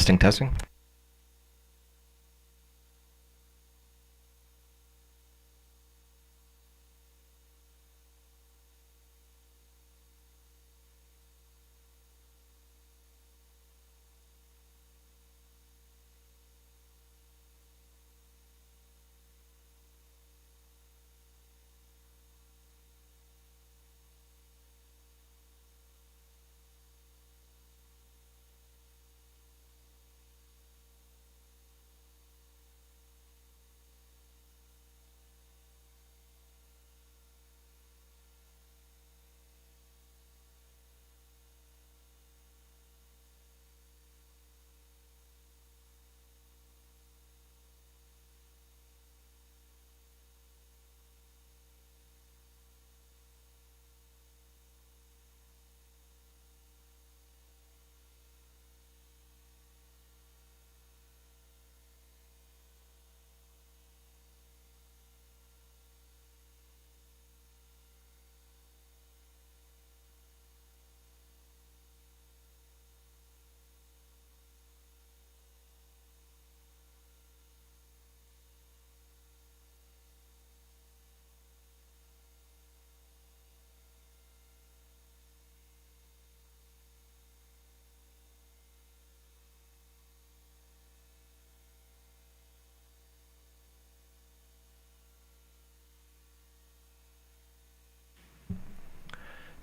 Testing, testing.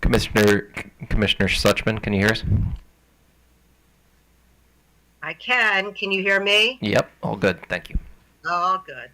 Commissioner Commissioner Suchman, can you hear us? I can. Can you hear me? Yep, all good. Thank you. Oh, good.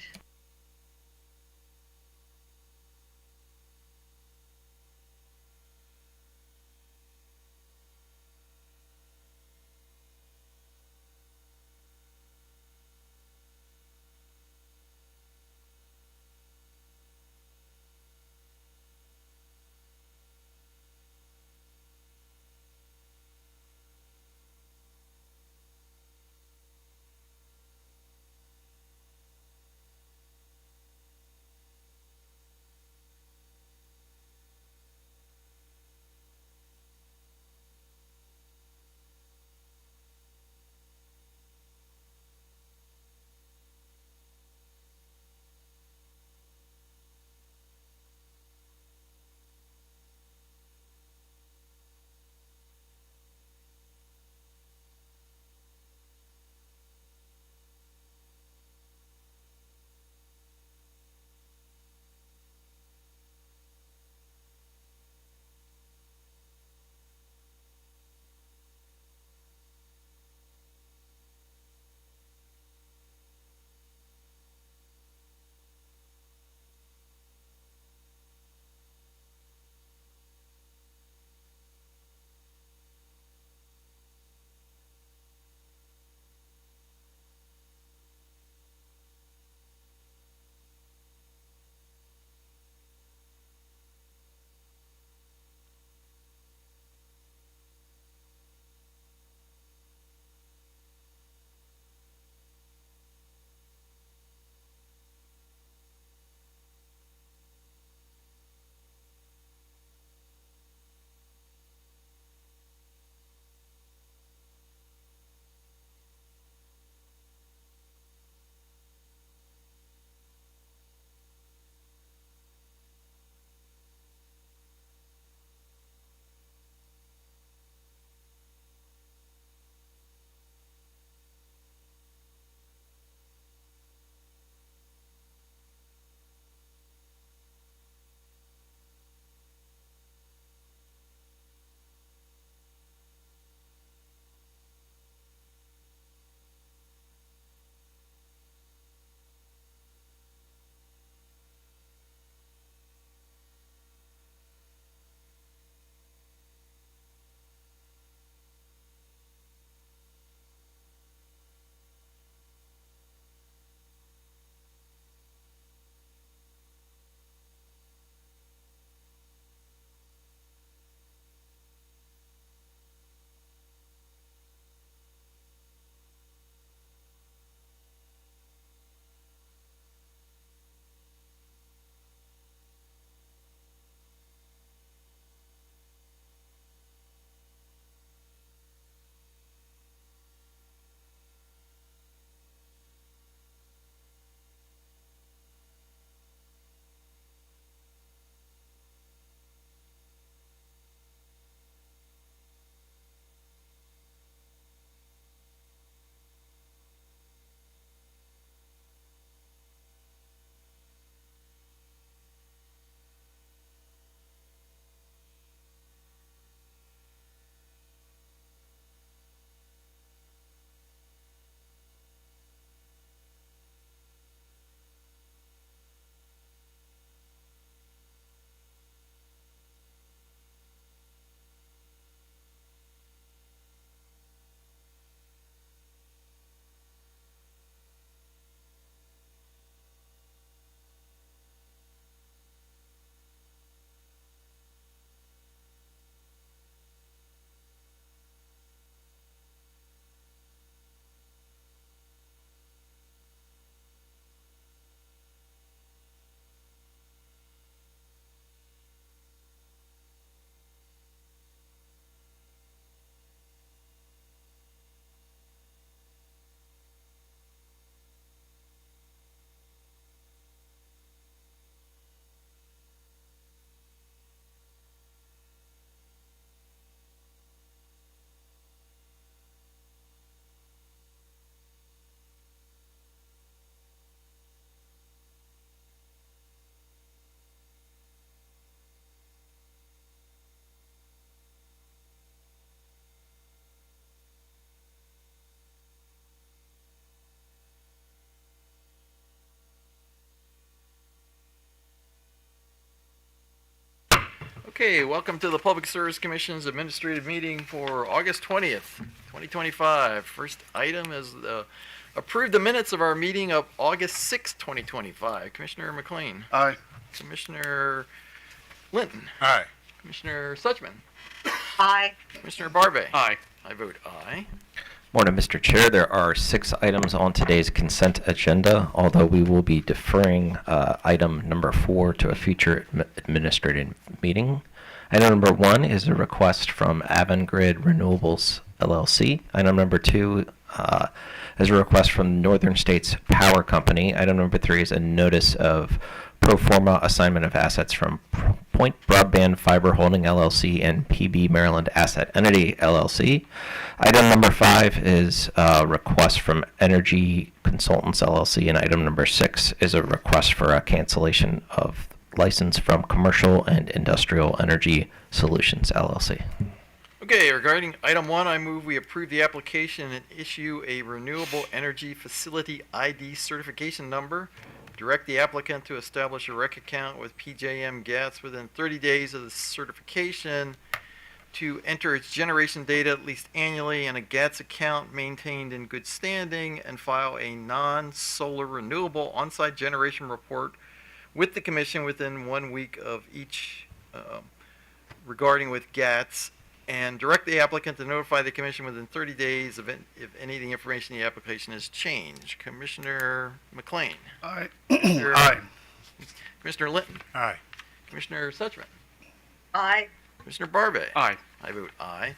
Okay, welcome to the Public Service Commission's administrative meeting for August 20th, 2025. First item is approve the minutes of our meeting of August 6th, 2025. Commissioner McLean. Aye. Commissioner Linton. Aye. Commissioner Suchman. Aye. Commissioner Barbe. Aye. I vote aye. Morning, Mr. Chair. There are 6 items on today's consent agenda, although we will be deferring item number 4 to a future administrative meeting. Item number 1 is a request from Avangrid Renewables LLC. Item number 2 is a request from Northern States Power Company. Item number 3 is a notice of pro forma assignment of assets from Point Broadband Fiber Holding LLC and PB Maryland Asset Entity LLC. Item number 5 is a request from Energy Consultants LLC, and item number 6 is a request for a cancellation of license from Commercial and Industrial Energy Solutions LLC. Okay, regarding item 1, I move we approve the application and issue a renewable energy facility ID certification number. Direct the applicant to establish a rec account with PJM Gas within 30 days of the certification, to enter its generation data at least annually in a GATS account maintained in good standing, and file a non-solar renewable on-site generation report with the Commission within 1 week of each regarding with GATS, and direct the applicant to notify the Commission within 30 days if any of the information in the application has changed. Commissioner McLean. Aye. Aye. Commissioner Linton. Aye. Commissioner Suchman. Aye. Commissioner Barbe. Aye. I vote aye.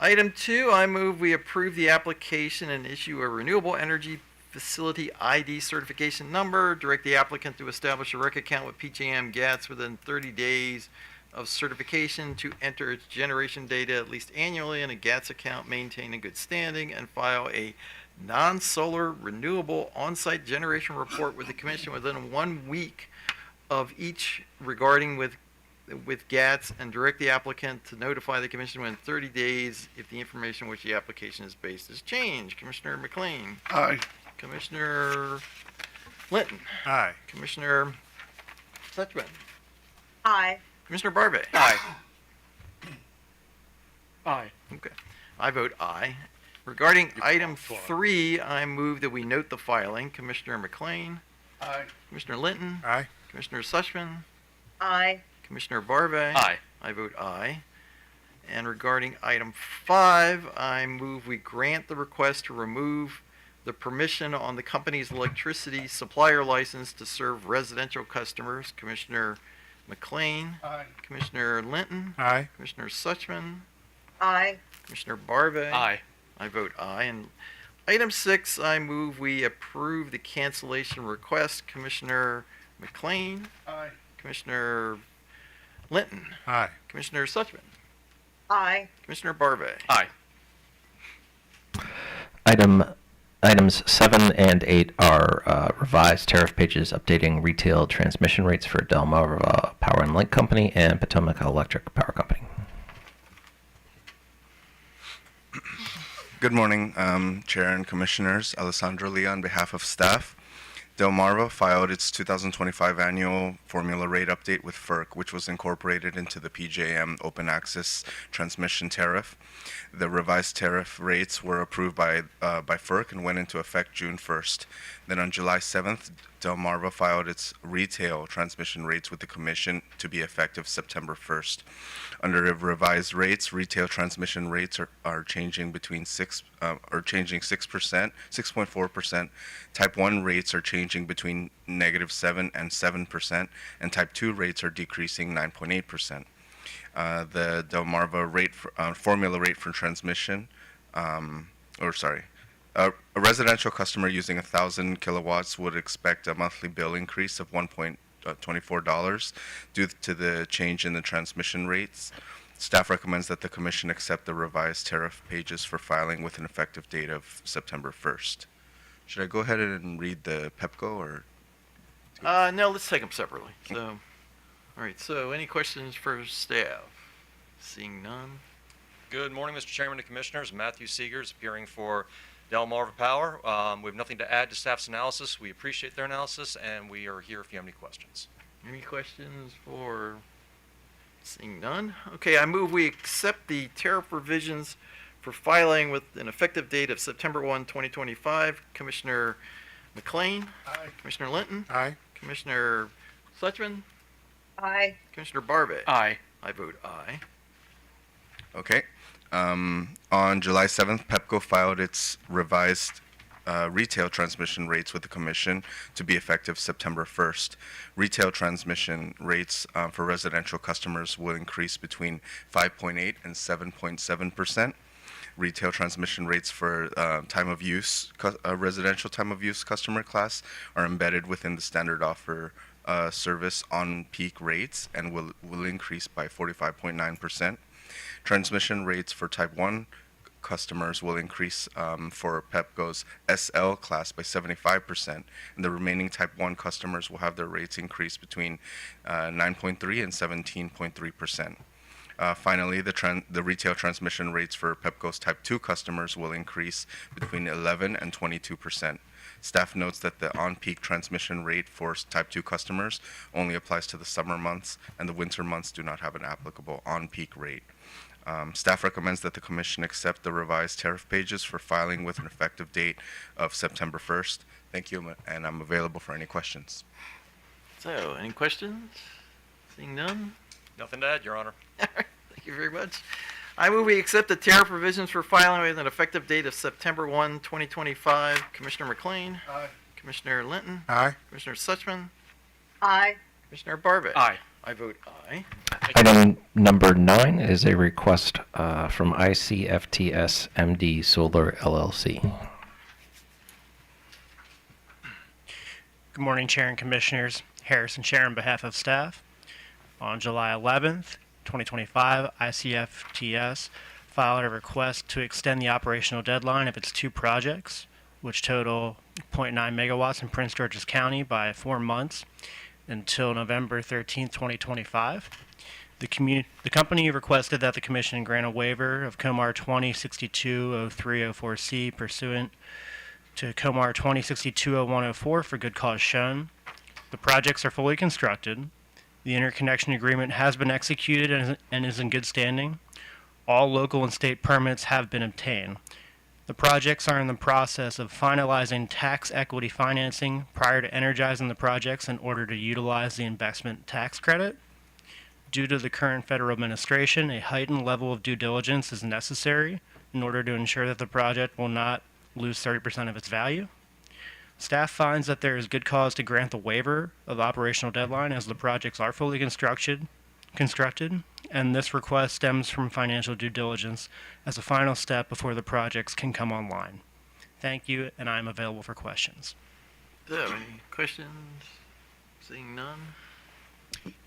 Item 2, I move we approve the application and issue a renewable energy facility ID certification number. Direct the applicant to establish a rec account with PJM Gas within 30 days of certification, to enter its generation data at least annually in a GATS account maintained in good standing, and file a non-solar renewable on-site generation report with the Commission within 1 week of each regarding with GATS, and direct the applicant to notify the Commission within 30 days if the information which the application is based has changed. Commissioner McLean. Aye. Commissioner Linton. Aye. Commissioner Suchman. Aye. Commissioner Barbe. Aye. Aye. Okay. I vote aye. Regarding item call for it. 3, I move that we note the filing. Commissioner McLean. Aye. Commissioner Linton. Aye. Commissioner Suchman. Aye. Commissioner Barbe. Aye. I vote aye. And regarding item 5, I move we grant the request to remove the permission on the company's electricity supplier license to serve residential customers. Commissioner McLean. Aye. Commissioner Linton. Aye. Commissioner Suchman. Aye. Commissioner Barbe. Aye. I vote aye. And item 6, I move we approve the cancellation request. Commissioner McLean. Aye. Commissioner Linton. Aye. Commissioner Suchman. Aye. Commissioner Barbe. Aye. Items 7 and 8 are revised tariff pages updating retail transmission rates for Delmarva Power and Light Company and Potomac Electric Power Company. Good morning, Chair and Commissioners. Alessandro Lee on behalf of staff. Delmarva filed its 2025 annual formula rate update with FERC, which was incorporated into the PJM Open Access Transmission Tariff. The revised tariff rates were approved by FERC and went into effect June 1st. Then on July 7th, Delmarva filed its retail transmission rates with the Commission to be effective September 1st. Under the revised rates, retail transmission rates are changing between 6.4%. Type 1 rates are changing between -7% and 7%, and Type 2 rates are decreasing 9.8%. The Delmarva rate formula rate for transmission, a residential customer using 1,000 kilowatts would expect a monthly bill increase of $1.24 due to the change in the transmission rates. Staff recommends that the Commission accept the revised tariff pages for filing with an effective date of September 1st. Should I go ahead and read the PEPCO or? No, let's take them separately. So, all right. So, any questions for staff? Seeing none. Good morning, Mr. Chairman and Commissioners. Matthew Seegers, appearing for Delmarva Power. We have nothing to add to staff's analysis. We appreciate their analysis, and we are here if you have any questions. Any questions for Seeing none. Okay, I move we accept the tariff revisions for filing with an effective date of September 1, 2025. Commissioner McLean? Aye. Commissioner Linton? Aye. Commissioner Suchman? Aye. Commissioner Barbat? Aye. I vote aye. Okay. On July 7th, Pepco filed its revised retail transmission rates with the Commission to be effective September 1st. Retail transmission rates for residential customers will increase between 5.8 and 7.7%. Retail transmission rates for time of use, residential time of use customer class are embedded within the standard offer service on peak rates and will increase by 45.9%. Transmission rates for type 1 customers will increase for Pepco's SL class by 75%, and the remaining type 1 customers will have their rates increase between 9.3 and 17.3%. Finally, the retail transmission rates for Pepco's Type 2 customers will increase between 11 and 22%. Staff notes that the on-peak transmission rate for Type 2 customers only applies to the summer months, and the winter months do not have an applicable on-peak rate. Staff recommends that the Commission accept the revised tariff pages for filing with an effective date of September 1st. Thank you, and I'm available for any questions. So, any questions? Seeing none? Nothing to add, Your Honor. Thank you very much. I move we accept the tariff provisions for filing with an effective date of September 1, 2025. Commissioner McLean? Aye. Commissioner Linton? Aye. Commissioner Suchman? Aye. Commissioner Barbat? Aye. I vote aye. Item number 9 is a request from ICFTS MD Solar LLC. Good morning, Chair and Commissioners. Harrison Chair on behalf of staff. On July 11th, 2025, ICFTS filed a request to extend the operational deadline of its 2 projects, which total 0.9 megawatts in Prince George's County, by 4 months until November 13th, 2025. The company requested that the Commission grant a waiver of COMAR 2062-0304C pursuant to COMAR 2062-0104 for good cause shown. The projects are fully constructed. The interconnection agreement has been executed and is in good standing. All local and state permits have been obtained. The projects are in the process of finalizing tax equity financing prior to energizing the projects in order to utilize the investment tax credit. Due to the current federal administration, a heightened level of due diligence is necessary in order to ensure that the project will not lose 30% of its value. Staff finds that there is good cause to grant the waiver of the operational deadline as the projects are fully constructed, and this request stems from financial due diligence as a final step before the projects can come online. Thank you, and I am available for questions. So, any questions? Seeing none?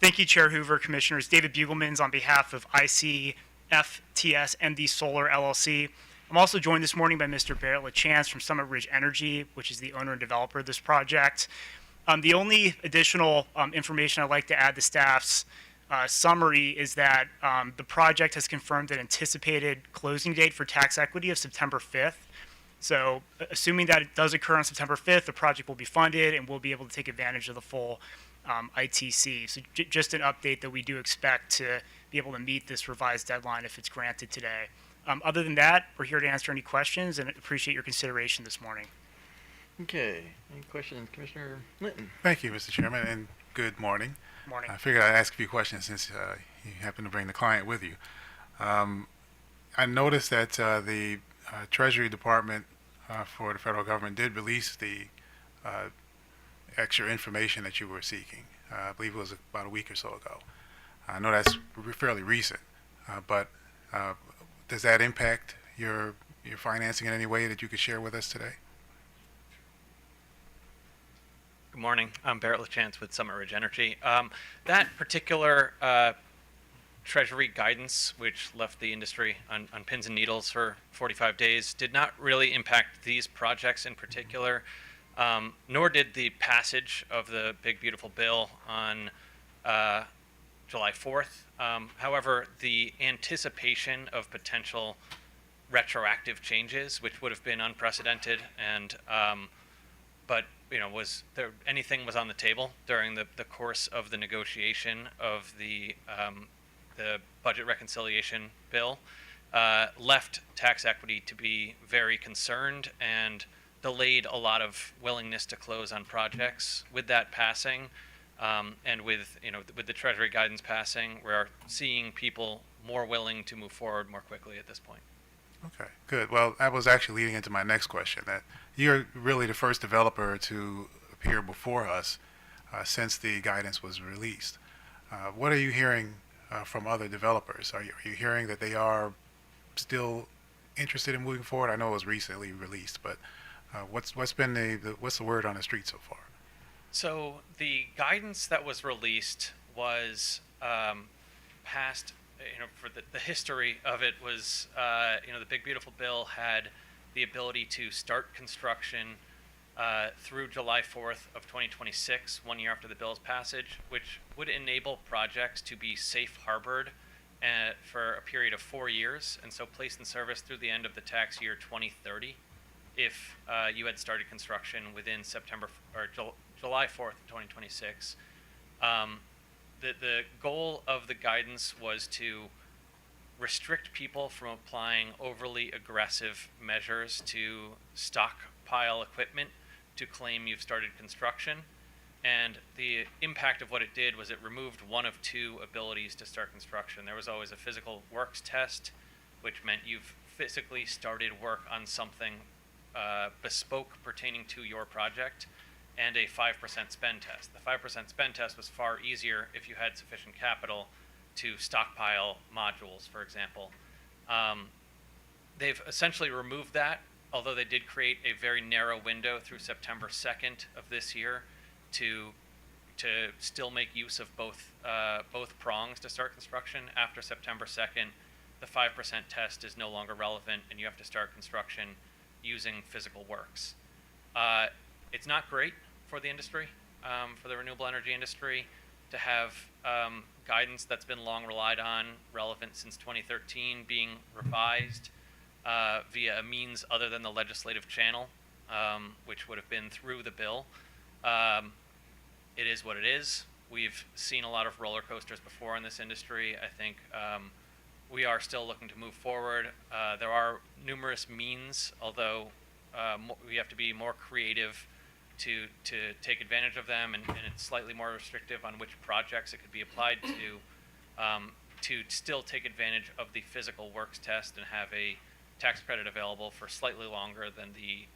Thank you, Chair Hoover, Commissioners. David Bugelmans on behalf of ICFTS MD Solar LLC. I'm also joined this morning by Mr. Barrett LaChance from Summit Ridge Energy, which is the owner and developer of this project. The only additional information I'd like to add to staff's summary is that the project has confirmed an anticipated closing date for tax equity of September 5th. So assuming that it does occur on September 5th, the project will be funded and we'll be able to take advantage of the full ITC. So just an update that we do expect to be able to meet this revised deadline if it's granted today. Other than that, we're here to answer any questions and appreciate your consideration this morning. Okay. Any questions? Commissioner Linton? Thank you, Mr. Chairman, and good morning. Morning. I figured I'd ask a few questions since you happen to bring the client with you. I noticed that the Treasury Department for the federal government did release the extra information that you were seeking. I believe it was about a week or so ago. I know that's fairly recent, but does that impact your financing in any way that you could share with us today? Good morning. I'm Barrett LaChance with Summit Ridge Energy. That particular Treasury guidance, which left the industry on pins and needles for 45 days, did not really impact these projects in particular, nor did the passage of the Big Beautiful Bill on July 4th. However, the anticipation of potential retroactive changes, which would have been unprecedented, and but was there anything was on the table during the course of the negotiation of the the budget reconciliation bill, left tax equity to be very concerned and delayed a lot of willingness to close on projects. With that passing, and with the Treasury guidance passing, we're seeing people more willing to move forward more quickly at this point. Okay, good. Well, that was actually leading into my next question, that you're really the first developer to appear before us since the guidance was released. What are you hearing from other developers? Are you hearing that they are still interested in moving forward? I know it was recently released, but what's been what's the word on the street so far? So the guidance that was released was passed. For the history of it was, the Big Beautiful Bill had the ability to start construction through July 4th of 2026, 1 year after the bill's passage, which would enable projects to be safe harbored for a period of 4 years, and so placed in service through the end of the tax year 2030, if you had started construction within July 4th, 2026. The goal of the guidance was to restrict people from applying overly aggressive measures to stockpile equipment to claim you've started construction. And the impact of what it did was it removed one of two abilities to start construction. There was always a physical works test, which meant you've physically started work on something bespoke pertaining to your project, and a 5% spend test. The 5% spend test was far easier if you had sufficient capital to stockpile modules, for example. They've essentially removed that, although they did create a very narrow window through September 2nd of this year to still make use of both prongs to start construction. After September 2nd, the 5% test is no longer relevant, and you have to start construction using physical works. It's not great for the industry, for the renewable energy industry, to have guidance that's been long relied on, relevant since 2013, being revised via a means other than the legislative channel, which would have been through the bill. It is what it is. We've seen a lot of roller coasters before in this industry. I think we are still looking to move forward. There are numerous means, although we have to be more creative to take advantage of them, and it's slightly more restrictive on which projects it could be applied to still take advantage of the physical works test and have a tax credit available for slightly longer than the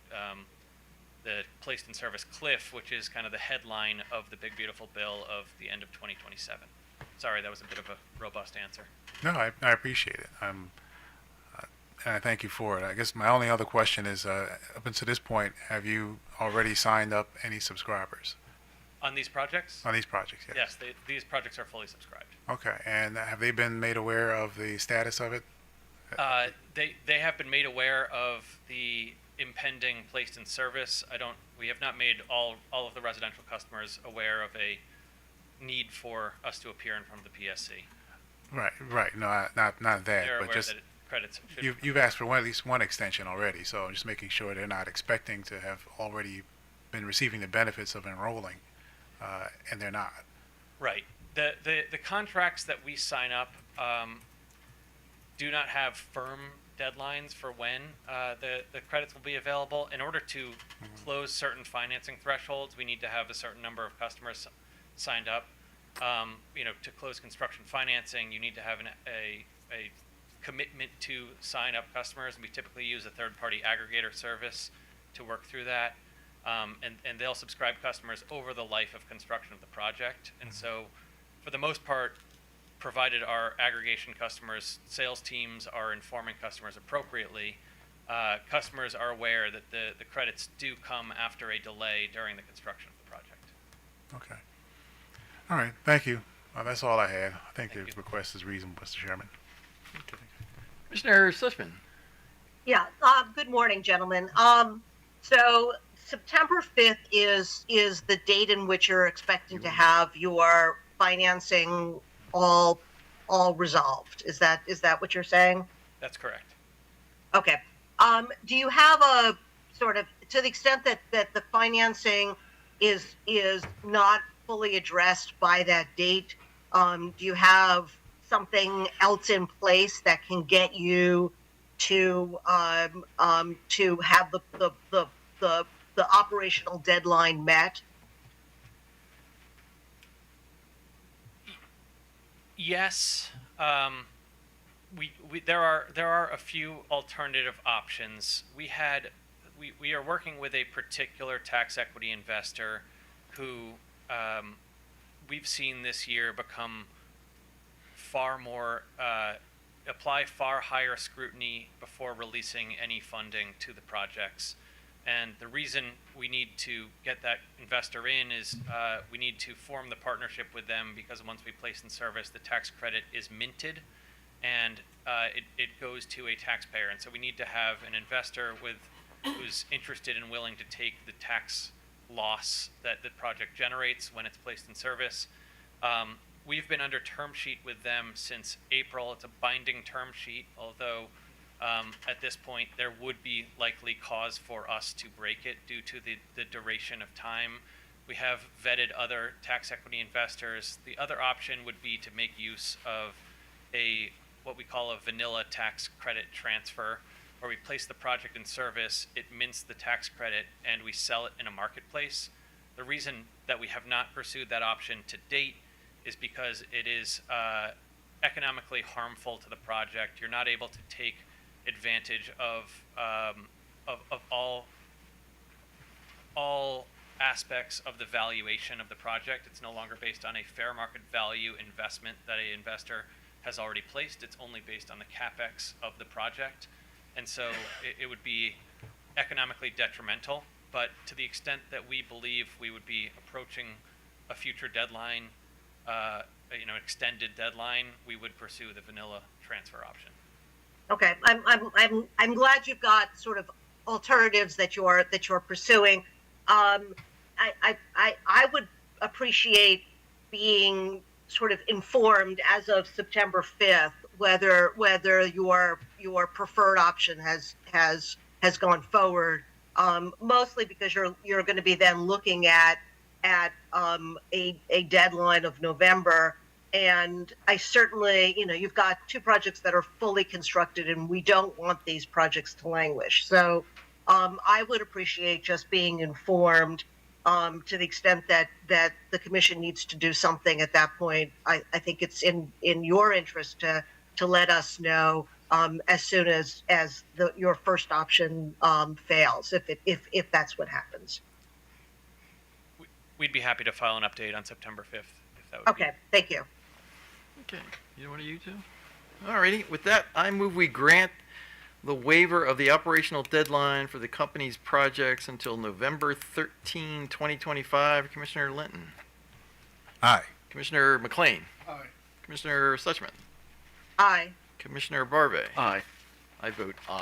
placed in service cliff, which is kind of the headline of the Big Beautiful Bill of the end of 2027. Sorry, that was a bit of a robust answer. No, I appreciate it. And I thank you for it. I guess my only other question is, up until this point, have you already signed up any subscribers On these projects? on these projects? Yes, these projects are fully subscribed. Okay, and have they been made aware of the status of it? They have been made aware of the impending placed in service. We have not made all of the residential customers aware of a need for us to appear in front of the PSC. Right. No, not that, They're but aware just that credits should. you've asked for at least one extension already, so I'm just making sure they're not expecting to have already been receiving the benefits of enrolling, and they're not. Right. The contracts that we sign up do not have firm deadlines for when the credits will be available. In order to close certain financing thresholds, we need to have a certain number of customers signed up. To close construction financing, you need to have a commitment to sign up customers, and we typically use a third-party aggregator service to work through that. And they'll subscribe customers over the life of construction of the project. And so, for the most part, provided our aggregation customers, sales teams are informing customers appropriately, customers are aware that the credits do come after a delay during the construction of the project. Okay. All right. Thank you. That's all I had. I think Thank the you. request is reasonable, Mr. Chairman. Commissioner Schlissman. Yeah. Good morning, gentlemen. So September 5th is the date in which you're expecting to have your financing all resolved. Is that what you're saying? That's correct. Okay. Do you have a sort of, to the extent that the financing is not fully addressed by that date, do you have something else in place that can get you to have the operational deadline met? Yes, there are a few alternative options. We are working with a particular tax equity investor who we've seen this year become far more apply far higher scrutiny before releasing any funding to the projects. And the reason we need to get that investor in is we need to form the partnership with them, because once we place in service, the tax credit is minted and it goes to a taxpayer. And so we need to have an investor who's interested and willing to take the tax loss that the project generates when it's placed in service. We've been under term sheet with them since April. It's a binding term sheet, although at this point there would be likely cause for us to break it due to the duration of time. We have vetted other tax equity investors. The other option would be to make use of what we call a vanilla tax credit transfer, where we place the project in service, it mints the tax credit, and we sell it in a marketplace. The reason that we have not pursued that option to date is because it is economically harmful to the project. You're not able to take advantage of all aspects of the valuation of the project. It's no longer based on a fair market value investment that an investor has already placed. It's only based on the capex of the project. And so it would be economically detrimental. But to the extent that we believe we would be approaching a future deadline, extended deadline, we would pursue the vanilla transfer option. Okay, I'm glad you've got sort of alternatives that you're pursuing. I would appreciate being sort of informed as of September 5th whether your preferred option has gone forward. Mostly because you're going to be then looking at a deadline of November. And I certainly, you've got two projects that are fully constructed, and we don't want these projects to languish. So I would appreciate just being informed to the extent that the commission needs to do something at that point. I think it's in your interest to let us know as soon as your first option fails, if that's what happens. We'd be happy to file an update on September 5th if that would Okay, thank you. Okay, either one of you two? Alrighty, with that, I move we grant the waiver of the operational deadline for the company's projects until November 13, 2025. Commissioner Linton. Aye. Commissioner McLean. Aye. Commissioner Suchman. Aye. Commissioner Barbe. Aye. I vote aye.